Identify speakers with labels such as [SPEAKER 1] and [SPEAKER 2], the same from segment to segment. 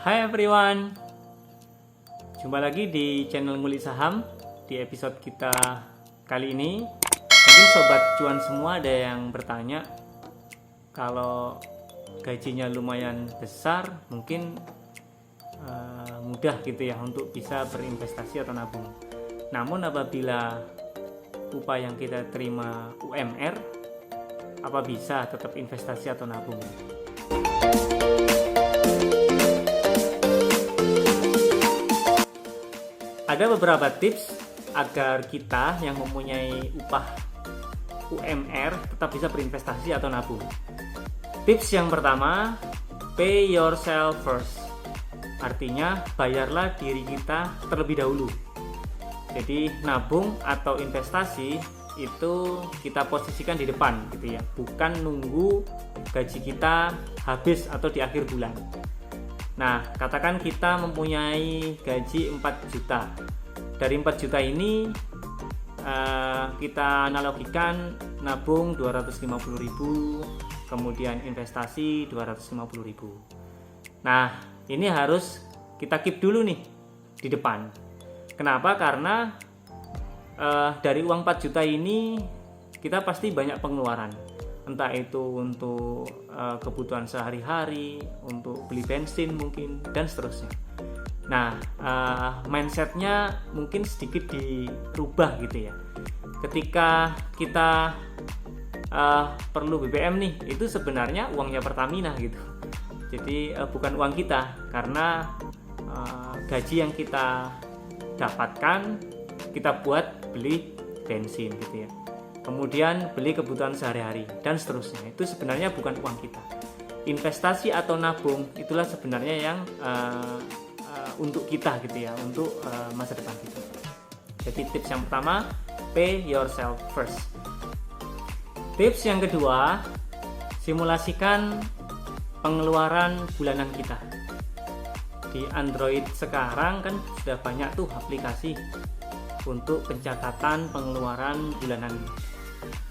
[SPEAKER 1] Hai everyone, jumpa lagi di channel Ngulik Saham. Di episode kita kali ini, mungkin sobat cuan semua ada yang bertanya, kalau gajinya lumayan besar, mungkin mudah gitu ya untuk bisa berinvestasi atau nabung. Namun apabila upah yang kita terima UMR, apa bisa tetap investasi atau nabung? Ada beberapa tips agar kita yang mempunyai upah UMR tetap bisa berinvestasi atau nabung. Tips yang pertama, pay yourself first. Artinya bayarlah diri kita terlebih dahulu. Jadi nabung atau investasi itu kita posisikan di depan gitu ya, bukan nunggu gaji kita habis atau di akhir bulan. Nah, katakan kita mempunyai gaji 4 juta. Dari 4 juta ini kita analogikan nabung 250.000, kemudian investasi 250.000. Nah, ini harus kita keep dulu nih di depan. Kenapa? Karena dari uang 4 juta ini kita pasti banyak pengeluaran. Entah itu untuk kebutuhan sehari-hari, untuk beli bensin mungkin, dan seterusnya. Nah, mindsetnya mungkin sedikit dirubah gitu ya. Ketika kita perlu BBM nih, itu sebenarnya uangnya Pertamina gitu. Jadi bukan uang kita, karena gaji yang kita dapatkan kita buat beli bensin gitu ya. Kemudian beli kebutuhan sehari-hari dan seterusnya. Itu sebenarnya bukan uang kita. Investasi atau nabung itulah sebenarnya yang untuk kita gitu ya, untuk masa depan kita. Jadi tips yang pertama, pay yourself first. Tips yang kedua, simulasikan pengeluaran bulanan kita. Di Android sekarang kan sudah banyak tuh aplikasi untuk pencatatan pengeluaran bulanan.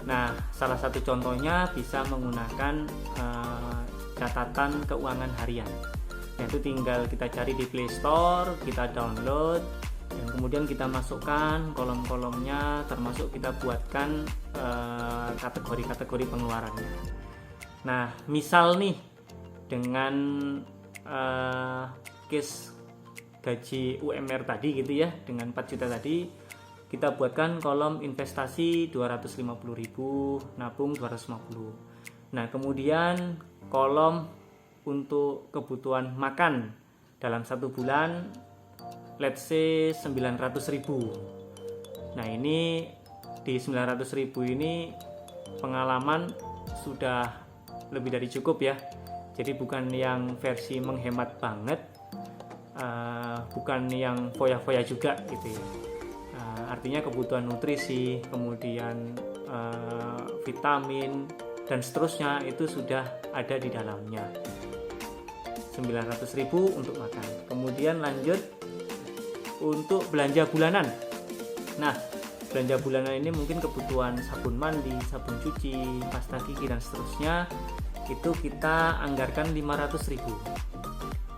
[SPEAKER 1] Nah, salah satu contohnya bisa menggunakan catatan keuangan harian. Nah, itu tinggal kita cari di Play Store, kita download, dan kemudian kita masukkan kolom-kolomnya, termasuk kita buatkan kategori-kategori pengeluarannya. Nah, misal nih dengan case gaji UMR tadi gitu ya, dengan 4 juta tadi, kita buatkan kolom investasi 250.000, nabung 250. Nah, kemudian kolom untuk kebutuhan makan dalam satu bulan, let's say 900.000. Nah, ini di 900.000 ini pengalaman sudah lebih dari cukup ya. Jadi bukan yang versi menghemat banget, bukan yang foya-foya juga gitu ya. Artinya kebutuhan nutrisi, kemudian vitamin dan seterusnya itu sudah ada di dalamnya. 900.000 untuk makan. Kemudian lanjut untuk belanja bulanan. Nah, belanja bulanan ini mungkin kebutuhan sabun mandi, sabun cuci, pasta gigi dan seterusnya, itu kita anggarkan 500.000.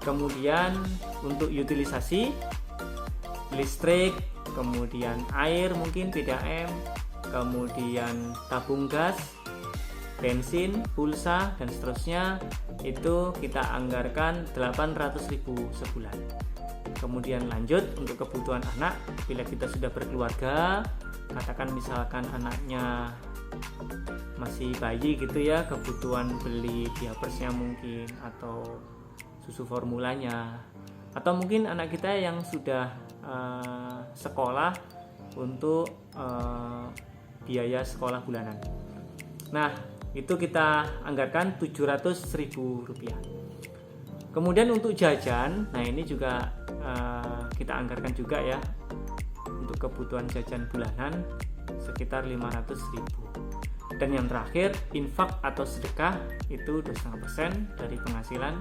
[SPEAKER 1] Kemudian untuk utilisasi listrik, kemudian air mungkin PDAM, kemudian tabung gas, bensin, pulsa dan seterusnya, itu kita anggarkan 800.000 sebulan. Kemudian lanjut untuk kebutuhan anak, bila kita sudah berkeluarga, katakan misalkan anaknya masih bayi gitu ya, kebutuhan beli diapersnya mungkin, atau susu formulanya, atau mungkin anak kita yang sudah sekolah untuk biaya sekolah bulanan. Nah, itu kita anggarkan 700.000 rupiah. Kemudian untuk jajan, nah ini juga kita anggarkan juga ya, untuk kebutuhan jajan bulanan sekitar 500.000. Dan yang terakhir, infak atau sedekah itu 2,5% dari penghasilan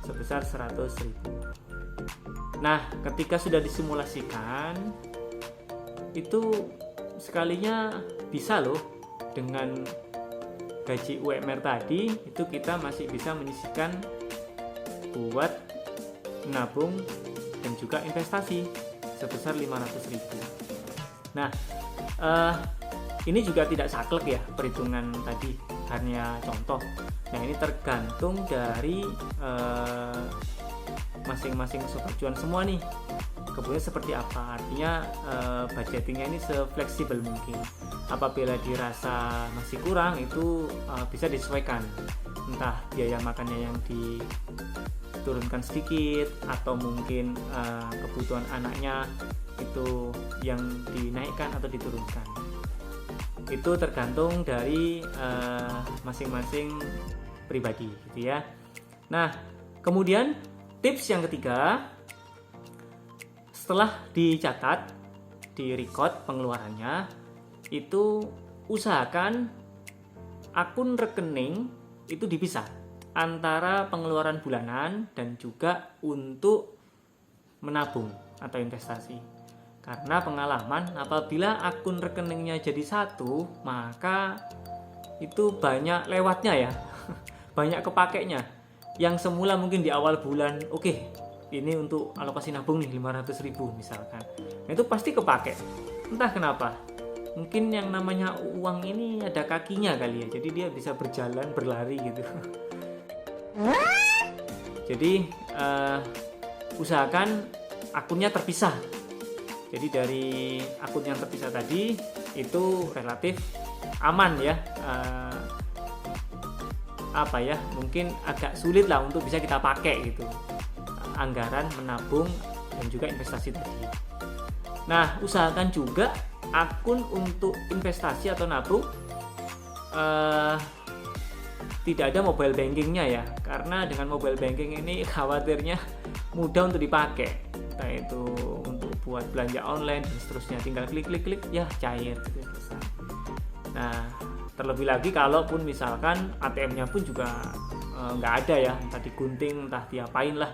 [SPEAKER 1] sebesar 100.000. Nah, ketika sudah disimulasikan, itu sekalinya bisa loh, dengan gaji UMR tadi itu kita masih bisa menyisihkan buat menabung dan juga investasi sebesar 500.000. Nah, ini juga tidak saklek ya perhitungan tadi, hanya contoh. Nah, ini tergantung dari masing-masing sobat cuan semua nih, kebutuhannya seperti apa. Artinya budgetingnya ini sefleksibel mungkin. Apabila dirasa masih kurang, itu bisa disesuaikan, entah biaya makannya yang diturunkan sedikit, atau mungkin kebutuhan anaknya itu yang dinaikkan atau diturunkan. Itu tergantung dari masing-masing pribadi gitu ya. Nah, kemudian tips yang ketiga, setelah dicatat, di-record pengeluarannya, itu usahakan akun rekening itu dipisah antara pengeluaran bulanan dan juga untuk menabung atau investasi. Karena pengalaman, apabila akun rekeningnya jadi satu, maka itu banyak lewatnya ya, banyak kepakainya. Yang semula mungkin di awal bulan, oke, ini untuk alokasi nabung nih 500.000 misalkan, nah itu pasti kepake, entah kenapa. Mungkin yang namanya uang ini ada kakinya kali ya, jadi dia bisa berjalan, berlari gitu. Jadi usahakan akunnya terpisah. Jadi dari akun yang terpisah tadi itu relatif aman ya. Mungkin agak sulit lah untuk bisa kita pakai gitu, anggaran menabung dan juga investasi tadi. Nah, usahakan juga akun untuk investasi atau nabung tidak ada mobile bankingnya ya, karena dengan mobile banking ini khawatirnya mudah untuk dipakai, entah itu untuk buat belanja online dan seterusnya, tinggal klik ya cair gitu. Nah, terlebih lagi kalaupun misalkan ATM-nya pun juga nggak ada ya, entah digunting, entah diapain lah,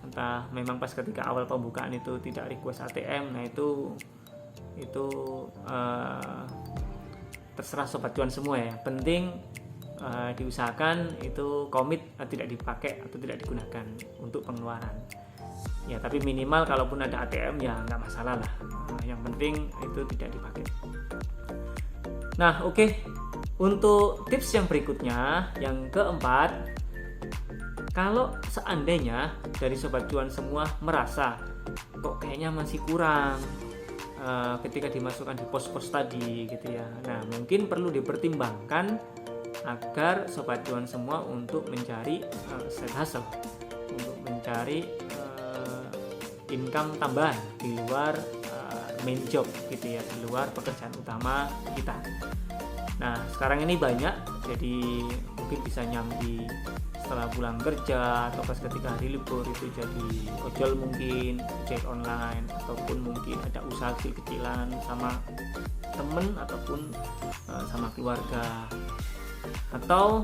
[SPEAKER 1] entah memang pas ketika awal pembukaan itu tidak request ATM. Nah itu terserah sobat cuan semua ya. Penting diusahakan itu komit tidak dipakai atau tidak digunakan untuk pengeluaran ya, tapi minimal kalaupun ada ATM ya nggak masalah lah, yang penting itu tidak dipakai. Nah, oke. Untuk tips yang berikutnya, yang keempat, kalau seandainya dari sobat cuan semua merasa kok kayaknya masih kurang ketika dimasukkan di pos-pos tadi gitu ya, nah mungkin perlu dipertimbangkan agar sobat cuan semua untuk mencari side hustle, untuk mencari income tambahan di luar main job gitu ya, di luar pekerjaan utama kita. Nah, sekarang ini banyak, jadi mungkin bisa nyambi setelah pulang kerja atau pas ketika hari libur itu jadi ojol, mungkin ojek online, ataupun mungkin ada usaha kecil-kecilan sama temen ataupun sama keluarga, atau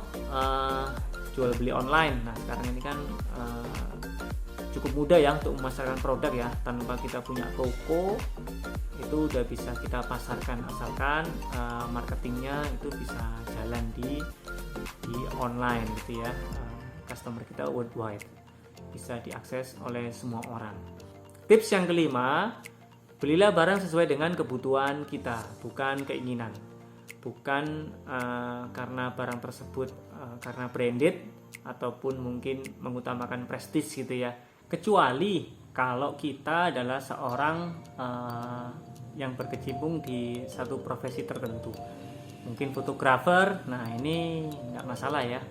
[SPEAKER 1] jual beli online. Nah, sekarang ini kan cukup mudah ya untuk memasarkan produk ya, tanpa kita punya toko itu udah bisa kita pasarkan, asalkan marketingnya itu bisa jalan di online gitu ya. Customer kita worldwide, bisa diakses oleh semua orang. Tips yang kelima, belilah barang sesuai dengan kebutuhan kita, bukan keinginan. Bukan karena barang tersebut karena branded ataupun mungkin mengutamakan prestis gitu ya. Kecuali kalau kita adalah seorang yang berkecimpung di satu profesi tertentu, mungkin fotografer. Nah, ini nggak masalah ya,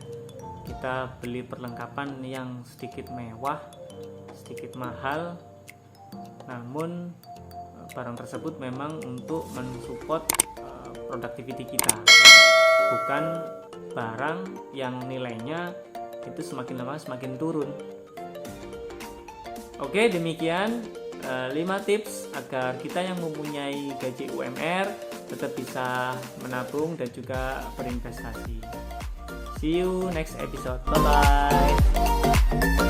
[SPEAKER 1] kita beli perlengkapan yang sedikit mewah, sedikit mahal, namun barang tersebut memang untuk mensupport productivity kita, bukan barang yang nilainya itu semakin lama semakin turun. Oke, demikian 5 tips agar kita yang mempunyai gaji UMR tetap bisa menabung dan juga berinvestasi. See you next episode. Bye bye.